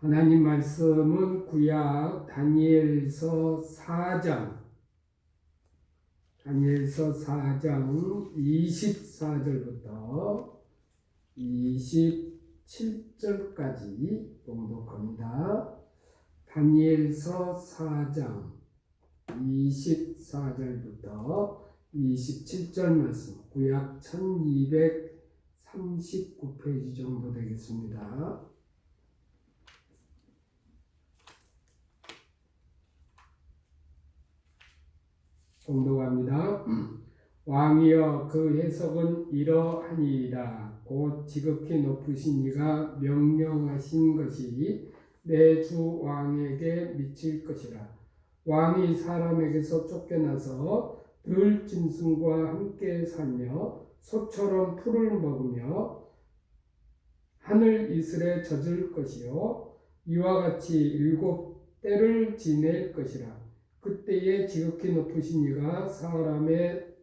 하나님 말씀은 구약 다니엘서 4장 24절부터 27절까지 봉독합니다. 다니엘서 4장 24절부터 27절 말씀, 구약 1239페이지 정도 되겠습니다. 봉독합니다. 왕이여, 그 해석은 이러하니이다. 곧 지극히 높으신 이가 명령하신 것이 내 주 왕에게 미칠 것이라. 왕이 사람에게서 쫓겨나서 들 짐승과 함께 살며 소처럼 풀을 먹으며 하늘 이슬에 젖을 것이요 이와 같이 7때를 지낼 것이라. 그때에 지극히 높으신 이가 사람의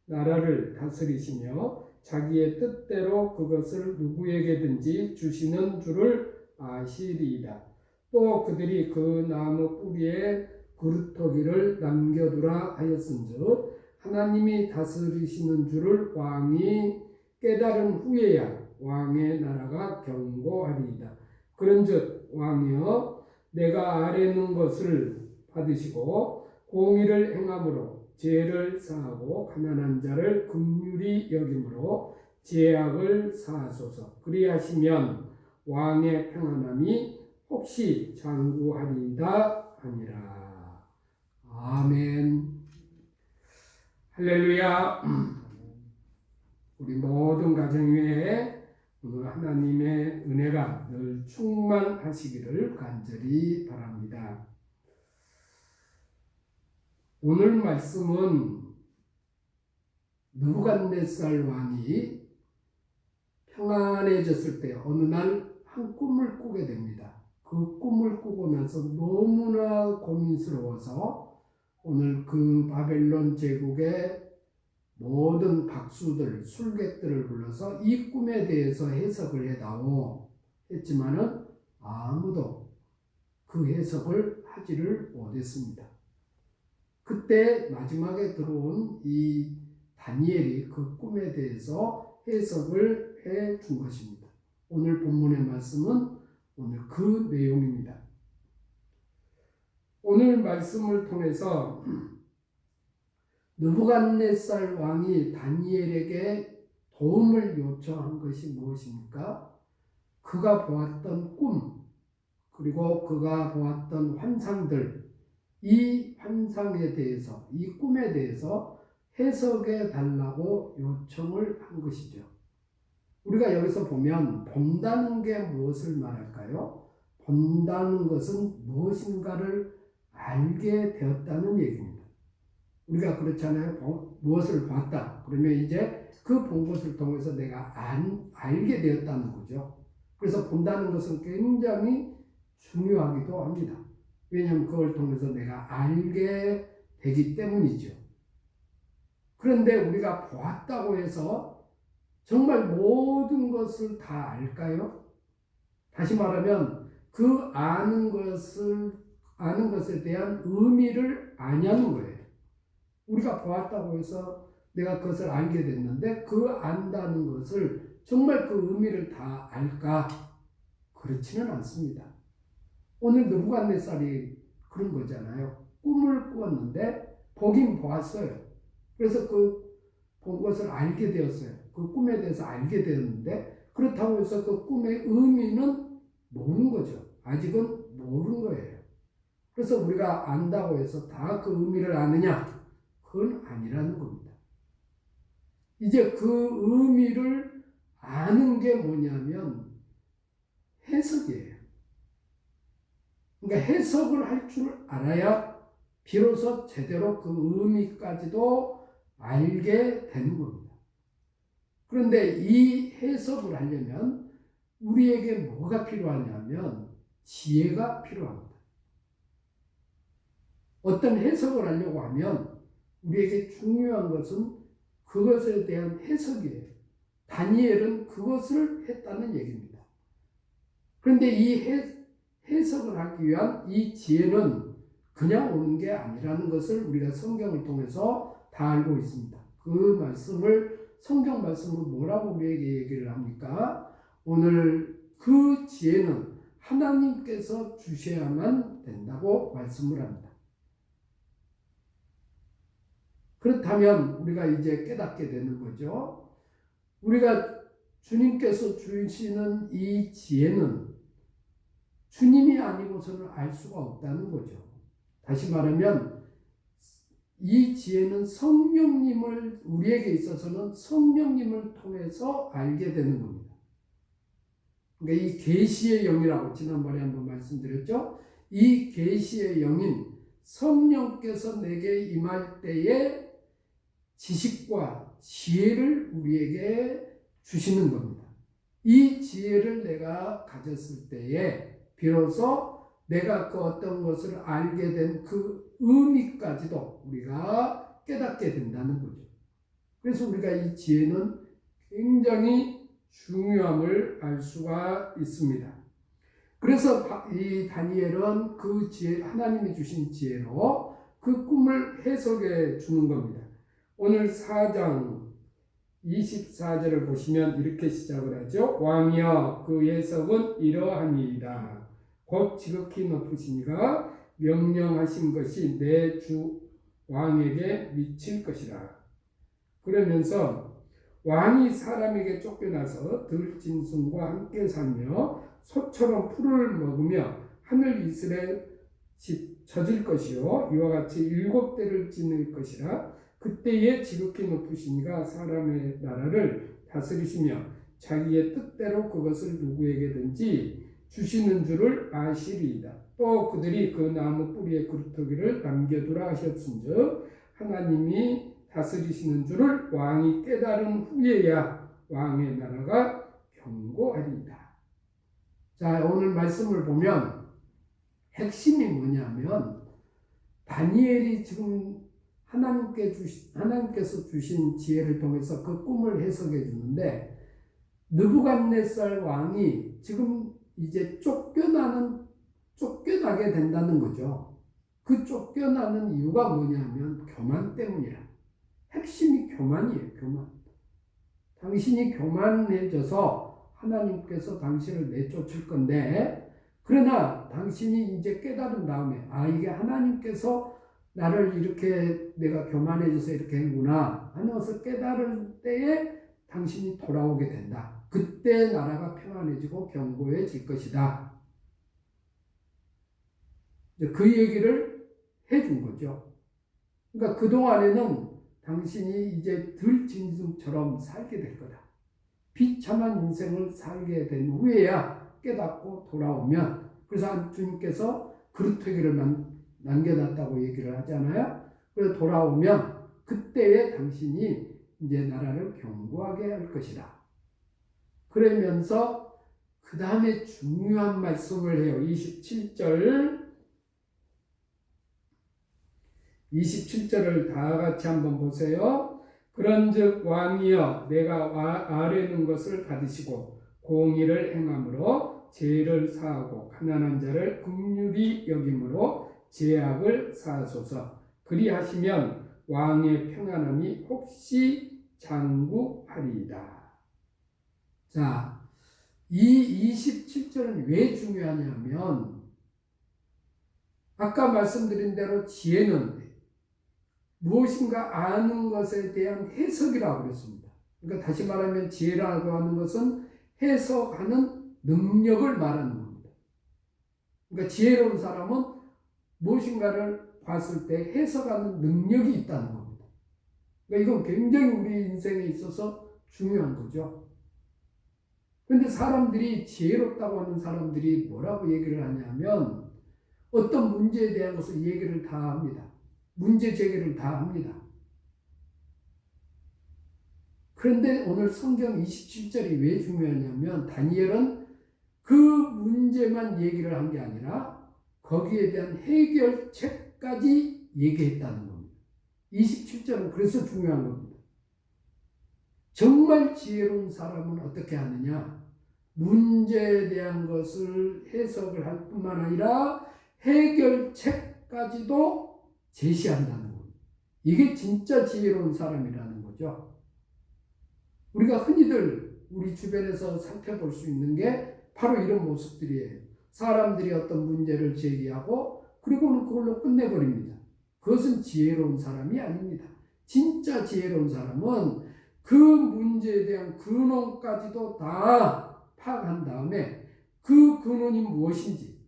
나라를 다스리시며 자기의 뜻대로 그것을 누구에게든지 주시는 줄을 아시리이다. 또 그들이 그 나무 뿌리에 그루터기를 남겨두라 하였은즉 하나님이 다스리시는 줄을 왕이 깨달은 후에야 왕의 나라가 견고하리이다. 그런즉 왕이여, 내가 아뢰는 것을 받으시고 공의를 행함으로 죄를 사하고 가난한 자를 긍휼히 여김으로 죄악을 사하소서. 그리하시면 왕의 평안함이 혹시 장구하리이다 하니라. 아멘. 할렐루야. 우리 모든 가정 위에 오늘 하나님의 은혜가 늘 충만하시기를 간절히 바랍니다. 오늘 말씀은 느부갓네살 왕이 평안해졌을 때 어느 날 한 꿈을 꾸게 됩니다. 그 꿈을 꾸고 나서 너무나 고민스러워서 오늘 그 바벨론 제국의 모든 박수들, 술객들을 불러서 이 꿈에 대해서 해석을 해다오 했지만은 아무도 그 해석을 하지를 못했습니다. 그때 마지막에 들어온 이 다니엘이 그 꿈에 대해서 해석을 해 준 것입니다. 오늘 본문의 말씀은 오늘 그 내용입니다. 오늘 말씀을 통해서 느부갓네살 왕이 다니엘에게 도움을 요청한 것이 무엇입니까? 그가 보았던 꿈, 그리고 그가 보았던 환상들, 이 환상에 대해서, 이 꿈에 대해서 해석해 달라고 요청을 한 것이죠. 우리가 여기서 보면 본다는 게 무엇을 말할까요? 본다는 것은 무엇인가를 알게 되었다는 얘기입니다. 우리가 그렇잖아요. 무엇을 봤다. 그러면 이제 그 본 것을 통해서 내가 알게 되었다는 거죠. 그래서 본다는 것은 굉장히 중요하기도 합니다. 왜냐하면 그걸 통해서 내가 알게 되기 때문이죠. 그런데 우리가 보았다고 해서 정말 모든 것을 다 알까요? 다시 말하면 그 아는 것에 대한 의미를 아냐는 거예요. 우리가 보았다고 해서 내가 그것을 알게 됐는데 그 안다는 것을 정말 그 의미를 다 알까? 그렇지는 않습니다. 오늘 느부갓네살이 그런 거잖아요. 꿈을 꾸었는데 보긴 보았어요. 그래서 그 본 것을 알게 되었어요. 그 꿈에 대해서 알게 되었는데 그렇다고 해서 그 꿈의 의미는 모르는 거죠. 아직은 모르는 거예요. 그래서 우리가 안다고 해서 다 그 의미를 아느냐? 그건 아니라는 겁니다. 이제 그 의미를 아는 게 뭐냐면 해석이에요. 그러니까 해석을 할 줄 알아야 비로소 제대로 그 의미까지도 알게 되는 겁니다. 그런데 이 해석을 하려면 우리에게 뭐가 필요하냐면 지혜가 필요합니다. 어떤 해석을 하려고 하면 우리에게 중요한 것은 그것에 대한 해석이에요. 다니엘은 그것을 했다는 얘기입니다. 그런데 이 해석을 하기 위한 이 지혜는 그냥 오는 게 아니라는 것을 우리가 성경을 통해서 다 알고 있습니다. 그 말씀을 성경 말씀으로 뭐라고 우리에게 얘기를 합니까? 오늘 그 지혜는 하나님께서 주셔야만 된다고 말씀을 합니다. 그렇다면 우리가 이제 깨닫게 되는 거죠. 우리가 주님께서 주시는 이 지혜는 주님이 아니고서는 알 수가 없다는 거죠. 다시 말하면 이 지혜는 성령님을, 우리에게 있어서는 성령님을 통해서 알게 되는 겁니다. 그러니까 이 계시의 영이라고 지난번에 한번 말씀드렸죠. 이 계시의 영인 성령께서 내게 임할 때에 지식과 지혜를 우리에게 주시는 겁니다. 이 지혜를 내가 가졌을 때에 비로소 내가 그 어떤 것을 알게 된 그 의미까지도 우리가 깨닫게 된다는 거죠. 그래서 우리가 이 지혜는 굉장히 중요함을 알 수가 있습니다. 그래서 이 다니엘은 그 지혜, 하나님이 주신 지혜로 그 꿈을 해석해 주는 겁니다. 오늘 4장 24절을 보시면 이렇게 시작을 하죠. 왕이여 그 해석은 이러하니이다. 곧 지극히 높으시니가 명령하신 것이 내 주 왕에게 미칠 것이라. 그러면서 왕이 사람에게 쫓겨나서 들짐승과 함께 살며 소처럼 풀을 먹으며 하늘 이슬에 젖을 것이요 이와 같이 7대를 지낼 것이라. 그때에 지극히 높으시니가 사람의 나라를 다스리시며 자기의 뜻대로 그것을 누구에게든지 주시는 줄을 아시리이다. 또 그들이 그 나무 뿌리의 그루터기를 남겨두라 하셨은즉 하나님이 다스리시는 줄을 왕이 깨달은 후에야 왕의 나라가 견고하리이다. 자, 오늘 말씀을 보면 핵심이 뭐냐면 다니엘이 지금 하나님께서 주신 지혜를 통해서 그 꿈을 해석해 주는데 느부갓네살 왕이 지금 이제 쫓겨나게 된다는 거죠. 그 쫓겨나는 이유가 뭐냐면 교만 때문이야. 핵심이 교만이에요. 교만. 당신이 교만해져서 하나님께서 당신을 내쫓을 건데, 그러나 당신이 이제 깨달은 다음에 이게 하나님께서 나를 이렇게 내가 교만해져서 이렇게 했구나 하는 것을 깨달을 때에 당신이 돌아오게 된다. 그때 나라가 평안해지고 견고해질 것이다. 그 얘기를 해준 거죠. 그러니까 그동안에는 당신이 이제 들짐승처럼 살게 될 거다. 비참한 인생을 살게 된 후에야 깨닫고 돌아오면, 그래서 주님께서 그루터기를 남겨놨다고 얘기를 하잖아요. 그래서 돌아오면 그때에 당신이 이제 나라를 견고하게 할 것이다. 그러면서 그 다음에 중요한 말씀을 해요. 27절을 다 같이 한번 보세요. 그런즉 왕이여 내가 아뢰는 것을 받으시고 공의를 행함으로 죄를 사하고 가난한 자를 긍휼히 여김으로 죄악을 사하소서. 그리하시면 왕의 평안함이 혹시 장구하리이다. 자, 이 27절은 왜 중요하냐면 아까 말씀드린 대로 지혜는 무엇인가 아는 것에 대한 해석이라고 그랬습니다. 그러니까 다시 말하면 지혜라고 하는 것은 해석하는 능력을 말하는 겁니다. 그러니까 지혜로운 사람은 무엇인가를 봤을 때 해석하는 능력이 있다는 겁니다. 그러니까 이건 굉장히 우리 인생에 있어서 중요한 거죠. 그런데 사람들이 지혜롭다고 하는 사람들이 뭐라고 얘기를 하냐면 어떤 문제에 대한 것을 얘기를 다 합니다. 문제 제기를 다 합니다. 그런데 오늘 성경 27절이 왜 중요하냐면 다니엘은 그 문제만 얘기를 한 게 아니라 거기에 대한 해결책까지 얘기했다는 겁니다. 27절은 그래서 중요한 겁니다. 정말 지혜로운 사람은 어떻게 하느냐? 문제에 대한 것을 해석을 할 뿐만 아니라 해결책까지도 제시한다는 겁니다. 이게 진짜 지혜로운 사람이라는 거죠. 우리가 흔히들 우리 주변에서 살펴볼 수 있는 게 바로 이런 모습들이에요. 사람들이 어떤 문제를 제기하고 그리고는 그걸로 끝내버립니다. 그것은 지혜로운 사람이 아닙니다. 진짜 지혜로운 사람은 그 문제에 대한 근원까지도 다 파악한 다음에 그 근원이 무엇인지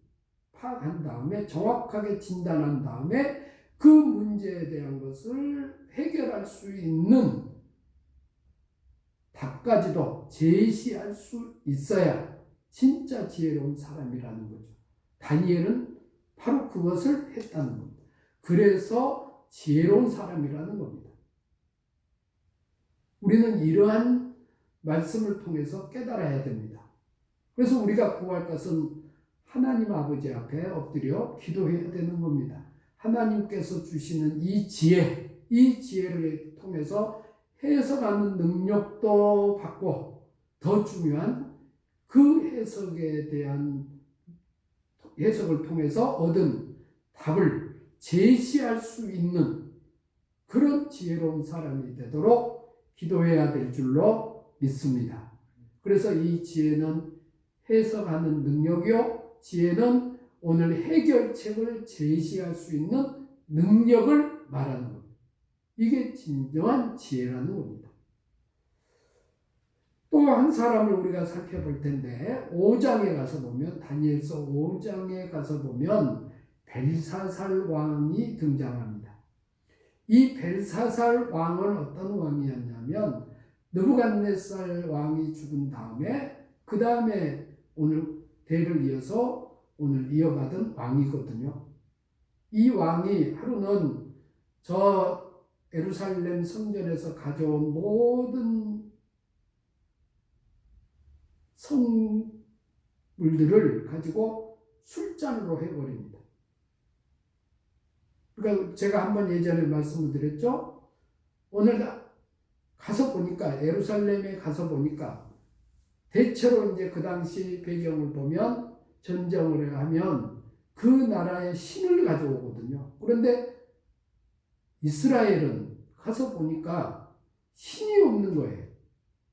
파악한 다음에 정확하게 진단한 다음에 그 문제에 대한 것을 해결할 수 있는 답까지도 제시할 수 있어야 진짜 지혜로운 사람이라는 거죠. 다니엘은 바로 그것을 했다는 겁니다. 그래서 지혜로운 사람이라는 겁니다. 우리는 이러한 말씀을 통해서 깨달아야 됩니다. 그래서 우리가 구할 것은 하나님 아버지 앞에 엎드려 기도해야 되는 겁니다. 하나님께서 주시는 이 지혜를 통해서 해석하는 능력도 받고 더 중요한 그 해석에 대한 해석을 통해서 얻은 답을 제시할 수 있는 그런 지혜로운 사람이 되도록 기도해야 될 줄로 믿습니다. 그래서 이 지혜는 해석하는 능력이요, 지혜는 오늘 해결책을 제시할 수 있는 능력을 말하는 겁니다. 이게 진정한 지혜라는 겁니다. 또 한 사람을 우리가 살펴볼 텐데 5장에 가서 보면 다니엘서 5장에 가서 보면 벨사살 왕이 등장합니다. 이 벨사살 왕은 어떤 왕이었냐면 느부갓네살 왕이 죽은 다음에 그 다음에 오늘 대를 이어서 오늘 이어받은 왕이거든요. 이 왕이 하루는 저 예루살렘 성전에서 가져온 모든 성물들을 가지고 술잔으로 해버립니다. 그러니까 제가 한번 예전에 말씀을 드렸죠. 오늘 가서 보니까 예루살렘에 가서 보니까 대체로 이제 그 당시 배경을 보면 전쟁을 하면 그 나라의 신을 가져오거든요. 그런데 이스라엘은 가서 보니까 신이 없는 거예요.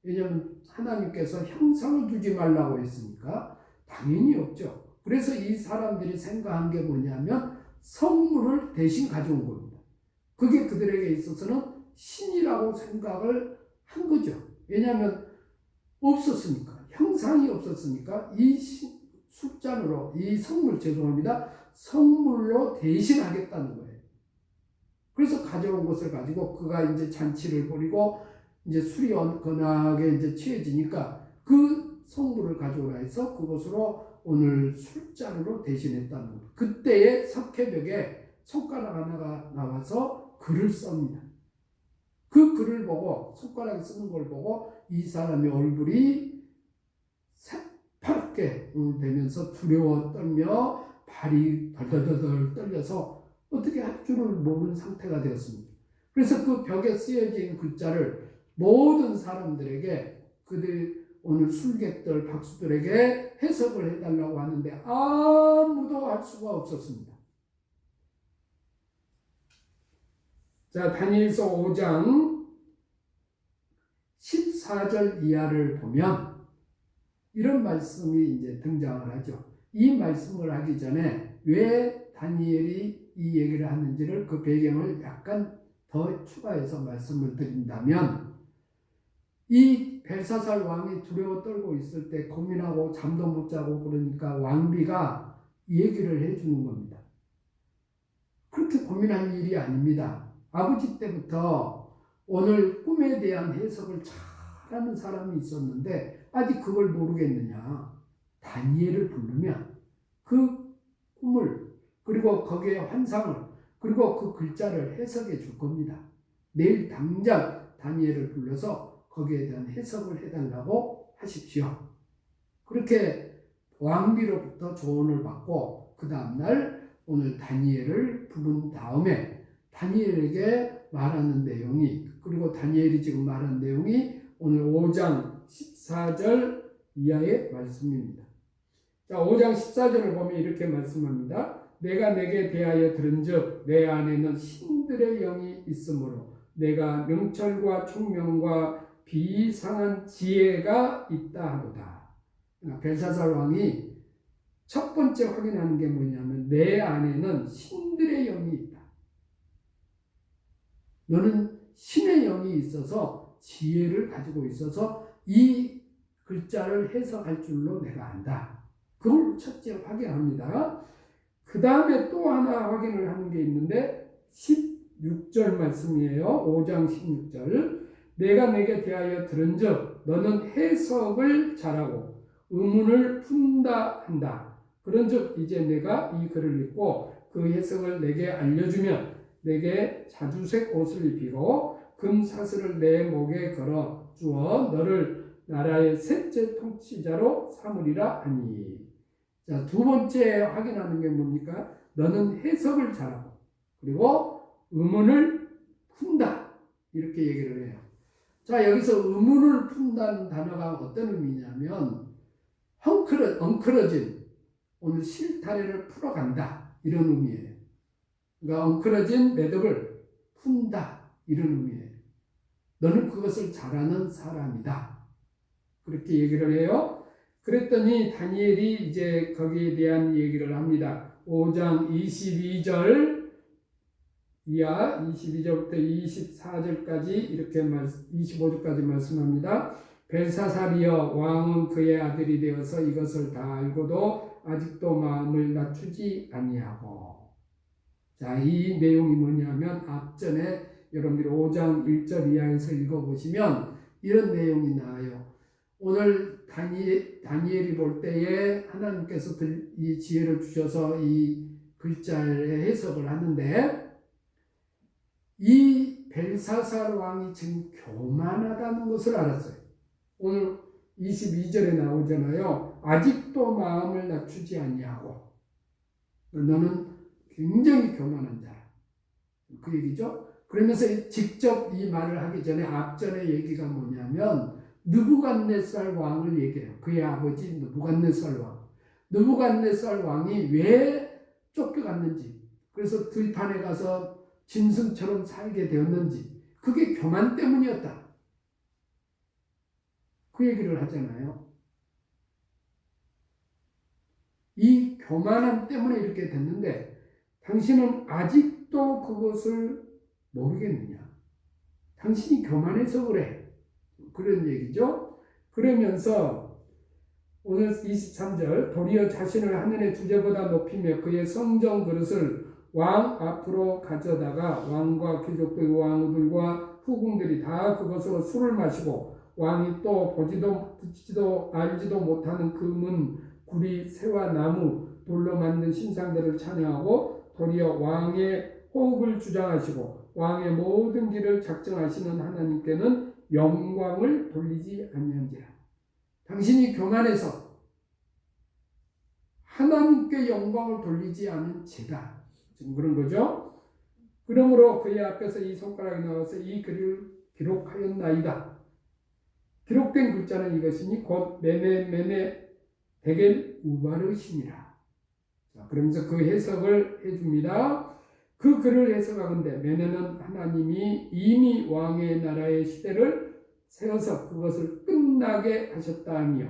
왜냐하면 하나님께서 형상을 두지 말라고 했으니까 당연히 없죠. 그래서 이 사람들이 생각한 게 뭐냐면 성물을 대신 가져온 겁니다. 그게 그들에게 있어서는 신이라고 생각을 한 거죠. 왜냐하면 없었으니까, 형상이 없었으니까 이 숫잔으로, 이 성물, 성물로 대신하겠다는 거예요. 그래서 가져온 것을 가지고 그가 이제 잔치를 벌이고 이제 술이 언짢게 이제 취해지니까 그 성물을 가져오라 해서 그것으로 오늘 술잔으로 대신했다는 거예요. 그때의 석회벽에 손가락 하나가 나와서 글을 씁니다. 그 글을 보고, 손가락에 쓰는 걸 보고 이 사람의 얼굴이 새파랗게 되면서 두려워 떨며 발이 덜덜덜 떨려서 어떻게 할 줄을 모르는 상태가 되었습니다. 그래서 그 벽에 쓰여진 글자를 모든 사람들에게, 그들 오늘 술객들, 박수들에게 해석을 해달라고 하는데 아무도 할 수가 없었습니다. 자, 다니엘서 5장 14절 이하를 보면 이런 말씀이 이제 등장을 하죠. 이 말씀을 하기 전에 왜 다니엘이 이 얘기를 하는지를, 그 배경을 약간 더 추가해서 말씀을 드린다면, 이 벨사살 왕이 두려워 떨고 있을 때 고민하고 잠도 못 자고 그러니까 왕비가 얘기를 해주는 겁니다. 그렇게 고민한 일이 아닙니다. 아버지 때부터 오늘 꿈에 대한 해석을 잘하는 사람이 있었는데 아직 그걸 모르겠느냐. 다니엘을 부르면 그 꿈을, 그리고 거기에 환상을, 그리고 그 글자를 해석해 줄 겁니다. 내일 당장 다니엘을 불러서 거기에 대한 해석을 해달라고 하십시오. 그렇게 왕비로부터 조언을 받고 그 다음날 오늘 다니엘을 부른 다음에 다니엘에게 말하는 내용이, 그리고 다니엘이 지금 말한 내용이 오늘 5장 14절 이하의 말씀입니다. 자, 5장 14절을 보면 이렇게 말씀합니다. 내가 내게 대하여 들은즉 내 안에는 신들의 영이 있으므로 내가 명철과 총명과 비상한 지혜가 있다 하도다. 벨사살 왕이 첫 번째 확인하는 게 뭐냐면 내 안에는 신들의 영이 있다. 너는 신의 영이 있어서 지혜를 가지고 있어서 이 글자를 해석할 줄로 내가 안다. 그걸 첫째 확인합니다. 그 다음에 또 하나 확인을 하는 게 있는데 16절 말씀이에요. 5장 16절. 내가 내게 대하여 들은즉 너는 해석을 잘하고 의문을 푼다 한다. 그런즉 이제 내가 이 글을 읽고 그 해석을 내게 알려주면 내게 자주색 옷을 입히고 금사슬을 내 목에 걸어 주어 너를 나라의 셋째 통치자로 삼으리라 하니. 자, 두 번째 확인하는 게 뭡니까? 너는 해석을 잘하고 그리고 의문을 푼다. 이렇게 얘기를 해요. 자, 여기서 의문을 푼다는 단어가 어떤 의미냐면 엉클어진 오늘 실타래를 풀어간다. 이런 의미예요. 그러니까 엉클어진 매듭을 푼다. 이런 의미예요. 너는 그것을 잘하는 사람이다. 그렇게 얘기를 해요. 그랬더니 다니엘이 이제 거기에 대한 얘기를 합니다. 5장 22절 이하 22절부터 24절까지 이렇게 25절까지 말씀합니다. 벨사살이여 왕은 그의 아들이 되어서 이것을 다 알고도 아직도 마음을 낮추지 아니하고. 자, 이 내용이 뭐냐면 앞전에 여러분들이 5장 1절 이하에서 읽어보시면 이런 내용이 나와요. 오늘 다니엘이 볼 때에 하나님께서 이 지혜를 주셔서 이 글자의 해석을 하는데 이 벨사살 왕이 지금 교만하다는 것을 알았어요. 오늘 22절에 나오잖아요. 아직도 마음을 낮추지 아니하고 너는 굉장히 교만한 자라. 그 얘기죠. 그러면서 직접 이 말을 하기 전에 앞전에 얘기가 뭐냐면 느부갓네살 왕을 얘기해요. 그의 아버지 느부갓네살 왕. 느부갓네살 왕이 왜 쫓겨갔는지, 그래서 들판에 가서 짐승처럼 살게 되었는지, 그게 교만 때문이었다. 그 얘기를 하잖아요. 이 교만함 때문에 이렇게 됐는데 당신은 아직도 그것을 모르겠느냐? 당신이 교만해서 그래. 그런 얘기죠. 그러면서 오늘 23절 도리어 자신을 하늘의 주제보다 높이며 그의 성전 그릇을 왕 앞으로 가져다가 왕과 귀족들 왕들과 후궁들이 다 그것으로 술을 마시고 왕이 또 보지도 듣지도 알지도 못하는 금은 구리 새와 나무 돌로 만든 신상들을 찬양하고 도리어 왕의 호흡을 주장하시고 왕의 모든 길을 작정하시는 하나님께는 영광을 돌리지 아니한지라. 당신이 교만해서 하나님께 영광을 돌리지 않은 죄다. 지금 그런 거죠. 그러므로 그의 앞에서 이 손가락이 나와서 이 글을 기록하였나이다. 기록된 글자는 이것이니 곧 메네 데겔 우바르시니라. 자, 그러면서 그 해석을 해줍니다. 그 글을 해석하건대 메네는 하나님이 이미 왕의 나라의 시대를 세워서 그것을 끝나게 하셨다 하며,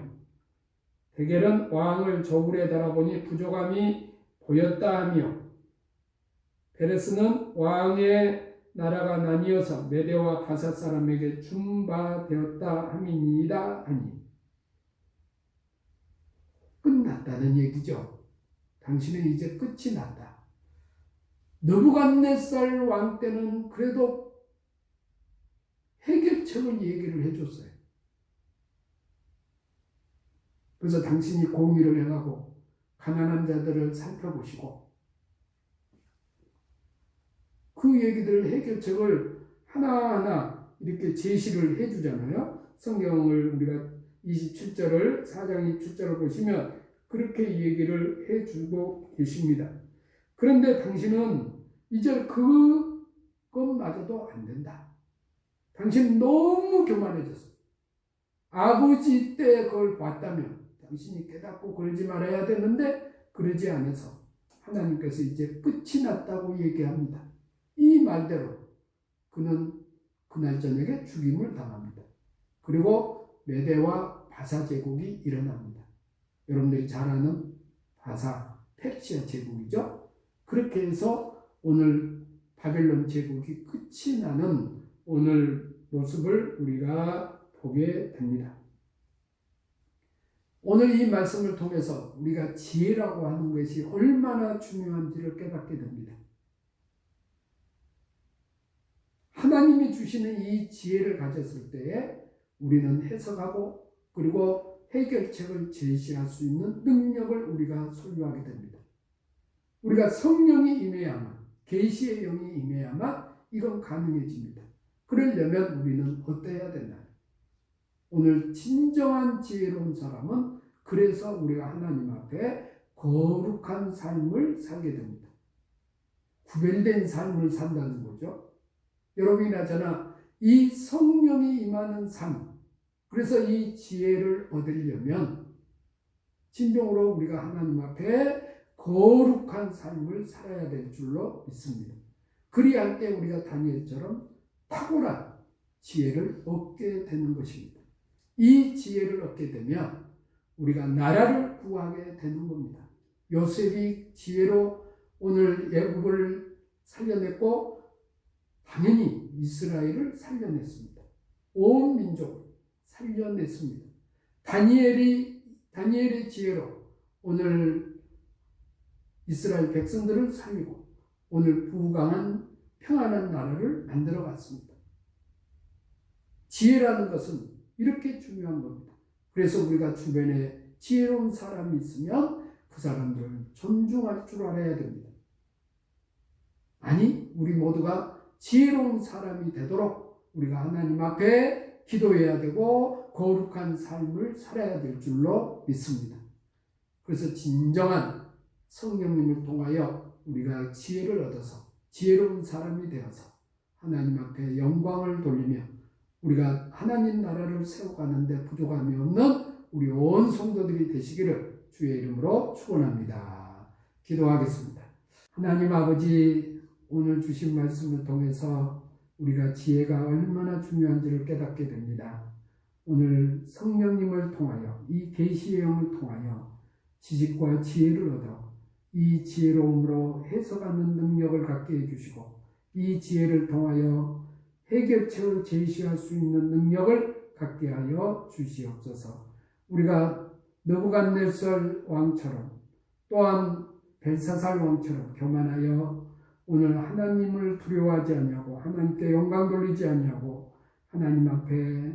데겔은 왕을 저울에 달아보니 부족함이 보였다 하며, 베레스는 왕의 나라가 나뉘어서 메대와 바사 사람에게 준바되었다 함이니이다 하니. 끝났다는 얘기죠. 당신은 이제 끝이 났다. 느부갓네살 왕 때는 그래도 해결책을 얘기를 해줬어요. 그래서 당신이 공의를 행하고 가난한 자들을 살펴보시고 그 얘기들 해결책을 하나하나 이렇게 제시를 해주잖아요. 성경을 우리가 27절을 4장 27절을 보시면 그렇게 얘기를 해주고 계십니다. 그런데 당신은 이제 그것마저도 안 된다. 당신 너무 교만해졌어. 아버지 때 그걸 봤다면 당신이 깨닫고 그러지 말아야 되는데 그러지 않아서 하나님께서 이제 끝이 났다고 얘기합니다. 이 말대로 그는 그날 저녁에 죽임을 당합니다. 그리고 메대와 바사 제국이 일어납니다. 여러분들이 잘 아는 바사, 페르시아 제국이죠. 그렇게 해서 오늘 바벨론 제국이 끝이 나는 오늘 모습을 우리가 보게 됩니다. 오늘 이 말씀을 통해서 우리가 지혜라고 하는 것이 얼마나 중요한지를 깨닫게 됩니다. 하나님이 주시는 이 지혜를 가졌을 때에 우리는 해석하고 그리고 해결책을 제시할 수 있는 능력을 우리가 소유하게 됩니다. 우리가 성령이 임해야만, 계시의 영이 임해야만 이건 가능해집니다. 그러려면 우리는 어때야 되나요? 오늘 진정한 지혜로운 사람은 그래서 우리가 하나님 앞에 거룩한 삶을 살게 됩니다. 구별된 삶을 산다는 거죠. 여러분이나 저나 이 성령이 임하는 삶, 그래서 이 지혜를 얻으려면 진정으로 우리가 하나님 앞에 거룩한 삶을 살아야 될 줄로 믿습니다. 그리할 때 우리가 다니엘처럼 탁월한 지혜를 얻게 되는 것입니다. 이 지혜를 얻게 되면 우리가 나라를 구하게 되는 겁니다. 요셉이 지혜로 오늘 애굽을 살려냈고 당연히 이스라엘을 살려냈습니다. 온 민족을 살려냈습니다. 다니엘의 지혜로 오늘 이스라엘 백성들을 살리고 오늘 부강한 평안한 나라를 만들어 갔습니다. 지혜라는 것은 이렇게 중요한 겁니다. 그래서 우리가 주변에 지혜로운 사람이 있으면 그 사람들을 존중할 줄 알아야 됩니다. 아니, 우리 모두가 지혜로운 사람이 되도록 우리가 하나님 앞에 기도해야 되고 거룩한 삶을 살아야 될 줄로 믿습니다. 그래서 진정한 성령님을 통하여 우리가 지혜를 얻어서 지혜로운 사람이 되어서 하나님 앞에 영광을 돌리며 우리가 하나님 나라를 세워가는데 부족함이 없는 우리 온 성도들이 되시기를 주의 이름으로 축원합니다. 기도하겠습니다. 하나님 아버지, 오늘 주신 말씀을 통해서 우리가 지혜가 얼마나 중요한지를 깨닫게 됩니다. 오늘 성령님을 통하여 이 계시의 영을 통하여 지식과 지혜를 얻어 이 지혜로움으로 해석하는 능력을 갖게 해주시고 이 지혜를 통하여 해결책을 제시할 수 있는 능력을 갖게 하여 주시옵소서. 우리가 느부갓네살 왕처럼 또한 벨사살 왕처럼 교만하여 오늘 하나님을 두려워하지 아니하고 하나님께 영광 돌리지 아니하고 하나님 앞에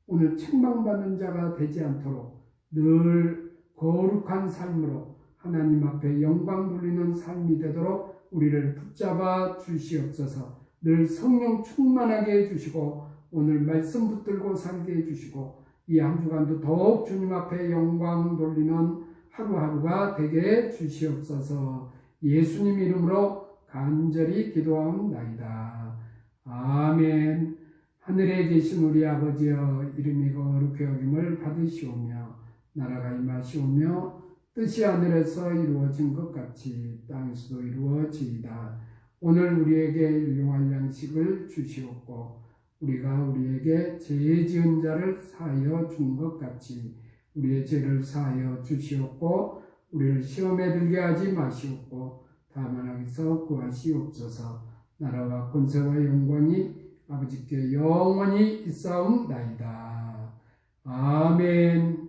오늘 책망받는 자가 되지 않도록 늘 거룩한 삶으로 하나님 앞에 영광 돌리는 삶이 되도록 우리를 붙잡아 주시옵소서. 늘 성령 충만하게 해주시고 오늘 말씀 붙들고 살게 해주시고 이 한 주간도 더욱 주님 앞에 영광 돌리는 하루하루가 되게 해주시옵소서. 예수님 이름으로 간절히 기도하옵나이다. 아멘. 하늘에 계신 우리 아버지여, 이름이 거룩히 여김을 받으시오며 나라가 임하시오며 뜻이 하늘에서 이루어진 것 같이 땅에서도 이루어지이다. 오늘 우리에게 일용할 양식을 주시옵고 우리가 우리에게 죄 지은 자를 사하여 준 것 같이 우리의 죄를 사하여 주시옵고 우리를 시험에 들게 하지 마시옵고 다만 악에서 구하시옵소서. 나라와 권세와 영광이 아버지께 영원히 있사옵나이다. 아멘.